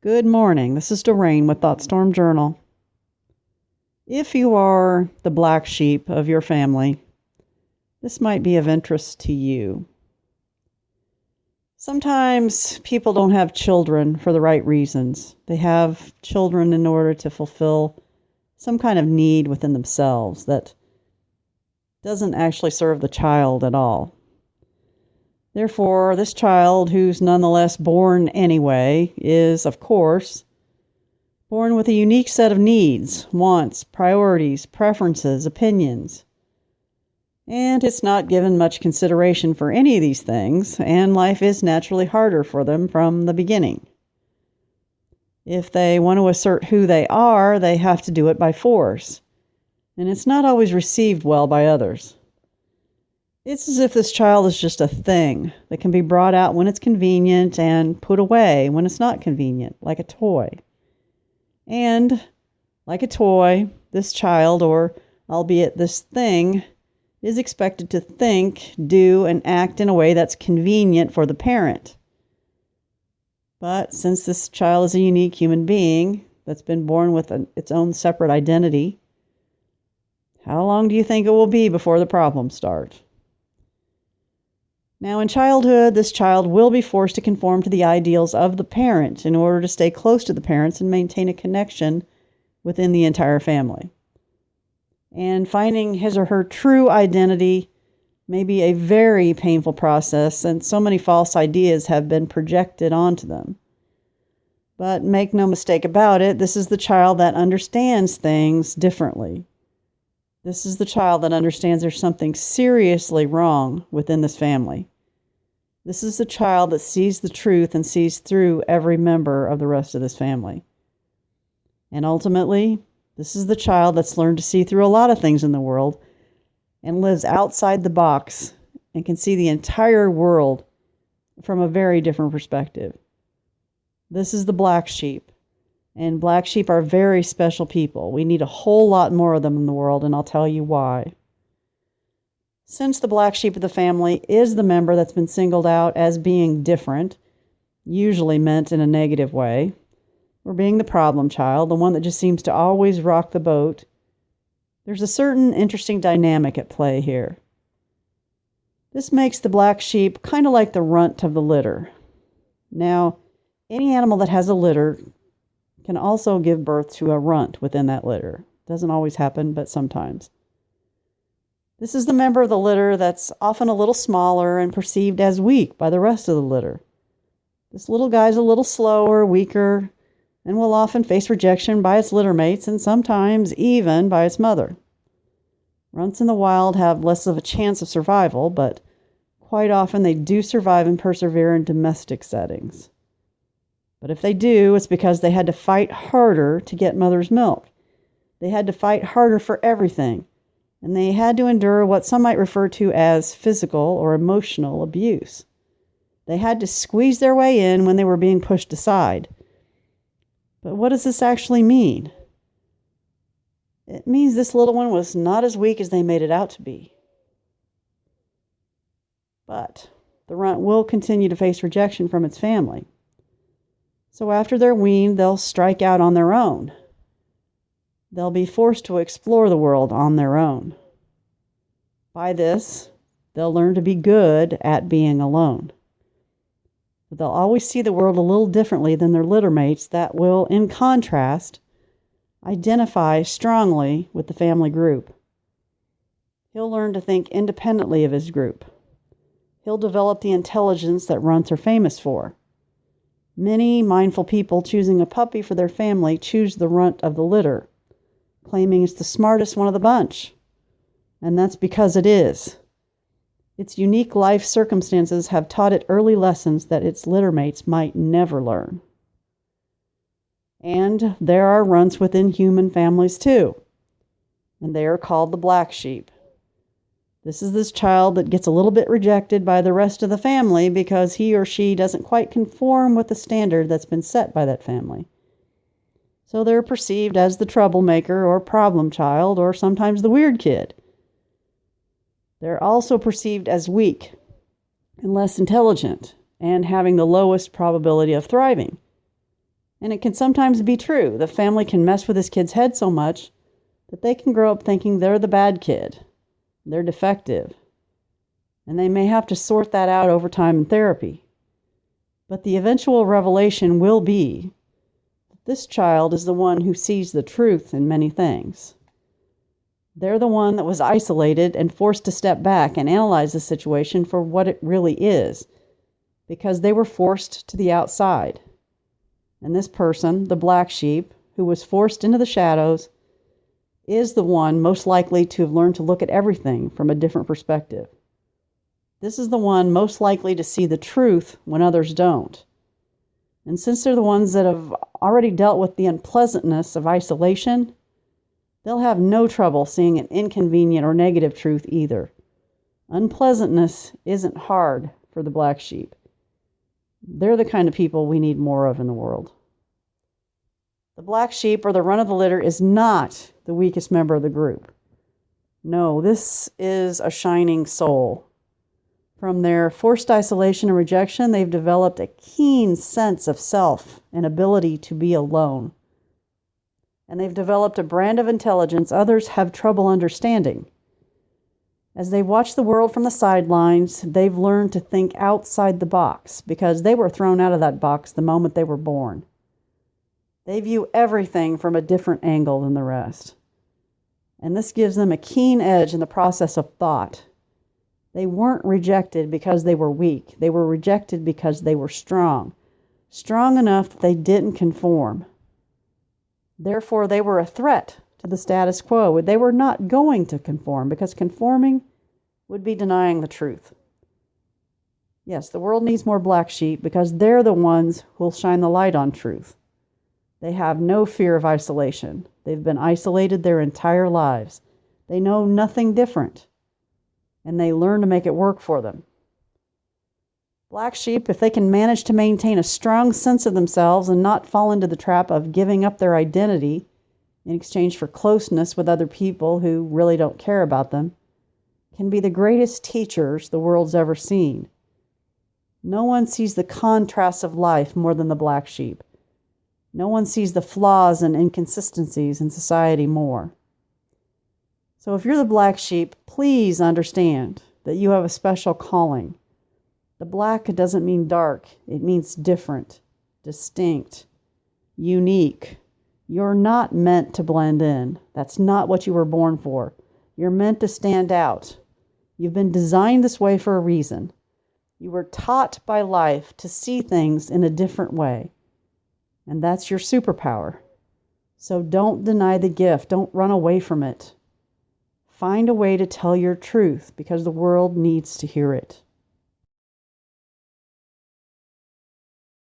Good morning. This is Doreen with ThoughtStorm Journal. If you are the black sheep of your family, this might be of interest to you. Sometimes people don't have children for the right reasons. They have children in order to fulfill some kind of need within themselves that doesn't actually serve the child at all. Therefore, this child, who's nonetheless born anyway, is, of course, born with a unique set of needs, wants, priorities, preferences, opinions. And it's not given much consideration for any of these things, and life is naturally harder for them from the beginning. If they want to assert who they are, they have to do it by force, and it's not always received well by others. It's as if this child is just a thing that can be brought out when it's convenient and put away when it's not convenient, like a toy. And, like a toy, this child, or albeit this thing, is expected to think, do, and act in a way that's convenient for the parent. But since this child is a unique human being that's been born with its own separate identity, how long do you think it will be before the problems start? Now, in childhood, this child will be forced to conform to the ideals of the parent in order to stay close to the parents and maintain a connection within the entire family. And finding his or her true identity may be a very painful process, and so many false ideas have been projected onto them. But make no mistake about it, this is the child that understands things differently. This is the child that understands there's something seriously wrong within this family. This is the child that sees the truth and sees through every member of the rest of this family. And ultimately, this is the child that's learned to see through a lot of things in the world and lives outside the box and can see the entire world from a very different perspective. This is the black sheep. And black sheep are very special people. We need a whole lot more of them in the world, and I'll tell you why. Since the black sheep of the family is the member that's been singled out as being different, usually meant in a negative way, or being the problem child, the one that just seems to always rock the boat, there's a certain interesting dynamic at play here. This makes the black sheep kind of like the runt of the litter. Now, any animal that has a litter can also give birth to a runt within that litter. Doesn't always happen, but sometimes. This is the member of the litter that's often a little smaller and perceived as weak by the rest of the litter. This little guy's a little slower, weaker, and will often face rejection by its litter mates and sometimes even by its mother. Runts in the wild have less of a chance of survival, but quite often they do survive and persevere in domestic settings. But if they do, it's because they had to fight harder to get mother's milk. They had to fight harder for everything, and they had to endure what some might refer to as physical or emotional abuse. They had to squeeze their way in when they were being pushed aside. But what does this actually mean? It means this little one was not as weak as they made it out to be. But the runt will continue to face rejection from its family. So after they're weaned, they'll strike out on their own. They'll be forced to explore the world on their own. By this, they'll learn to be good at being alone. But they'll always see the world a little differently than their litter mates that will, in contrast, identify strongly with the family group. He'll learn to think independently of his group. He'll develop the intelligence that runts are famous for. Many mindful people choosing a puppy for their family choose the runt of the litter, claiming it's the smartest one of the bunch. And that's because it is. Its unique life circumstances have taught it early lessons that its litter mates might never learn. And there are runts within human families too, and they are called the black sheep. This is this child that gets a little bit rejected by the rest of the family because he or she doesn't quite conform with the standard that's been set by that family. So they're perceived as the troublemaker or problem child or sometimes the weird kid. They're also perceived as weak and less intelligent and having the lowest probability of thriving. And it can sometimes be true. The family can mess with this kid's head so much that they can grow up thinking they're the bad kid. They're defective. And they may have to sort that out over time in therapy. But the eventual revelation will be that this child is the one who sees the truth in many things. They're the one that was isolated and forced to step back and analyze the situation for what it really is, because they were forced to the outside. And this person, the black sheep, who was forced into the shadows, is the one most likely to have learned to look at everything from a different perspective. This is the one most likely to see the truth when others don't. And since they're the ones that have already dealt with the unpleasantness of isolation, they'll have no trouble seeing an inconvenient or negative truth either. Unpleasantness isn't hard for the black sheep. They're the kind of people we need more of in the world. The black sheep, or the run of the litter, is not the weakest member of the group. No, this is a shining soul. From their forced isolation and rejection, they've developed a keen sense of self and ability to be alone. And they've developed a brand of intelligence others have trouble understanding. As they watch the world from the sidelines, they've learned to think outside the box because they were thrown out of that box the moment they were born. They view everything from a different angle than the rest. And this gives them a keen edge in the process of thought. They weren't rejected because they were weak. They were rejected because they were strong. Strong enough that they didn't conform. Therefore, they were a threat to the status quo. They were not going to conform because conforming would be denying the truth. Yes, the world needs more black sheep because they're the ones who'll shine the light on truth. They have no fear of isolation. They've been isolated their entire lives. They know nothing different, and they learn to make it work for them. Black sheep, if they can manage to maintain a strong sense of themselves and not fall into the trap of giving up their identity in exchange for closeness with other people who really don't care about them, can be the greatest teachers the world's ever seen. No one sees the contrasts of life more than the black sheep. No one sees the flaws and inconsistencies in society more. So if you're the black sheep, please understand that you have a special calling. The black doesn't mean dark. It means different, distinct, unique. You're not meant to blend in. That's not what you were born for. You're meant to stand out. You've been designed this way for a reason. You were taught by life to see things in a different way. And that's your superpower. So don't deny the gift. Don't run away from it. Find a way to tell your truth because the world needs to hear it.